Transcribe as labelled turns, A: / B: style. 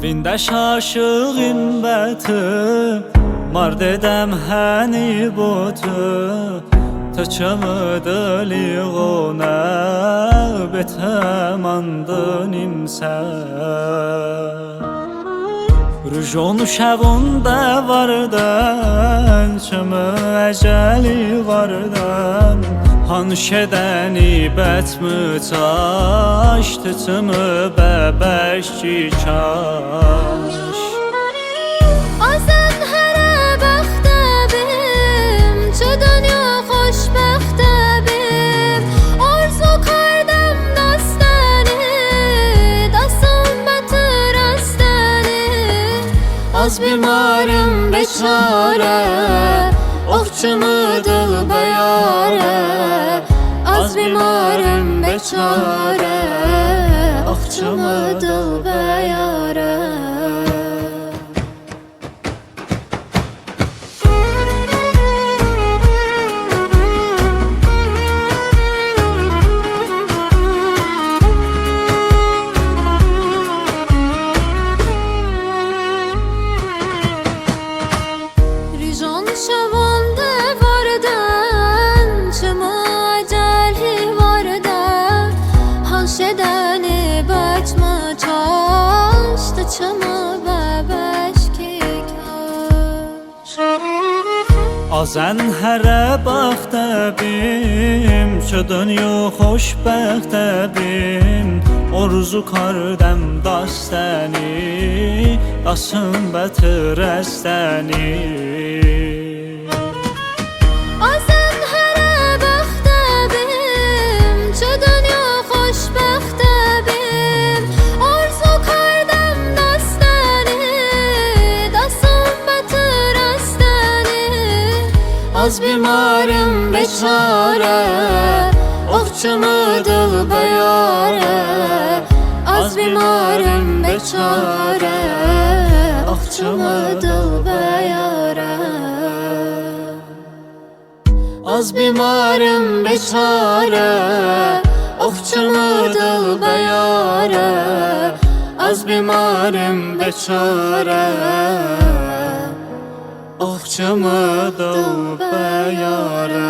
A: Vindaş aşığım bəti Mard edəm həni botu Töçəmıdı liğonə Betəm andın imsə Rujonu şəvunda vardan Çömü əcəli vardan Hanşədəni bətmü çaşdı Çömü bəbəşçi kaş
B: Azən hərə bəxtəbim Çö dönyo xoşbəxtəbim Orzu kardəm dastəni Dasım bətır astəni Az bimarım beçarə Oxçumudul bəyarə Az bimarım beçarə Oxçumudul bəyarə Hanşədəni bətmə çaşdı Çömü bəbəşki kaş
A: Azən hərə baxtəbim Çödönyo xoşbəxtəbim Orzu kardəm dastəni Dasım bətır əstəni Az bimarım beçarə Oxçumudul bəyarə Az bimarım beçarə Oxçumudul bəyarə Az bimarım beçarə Oxçumudul bəyarə Az bimarım beçarə Oxçumudul bəyarə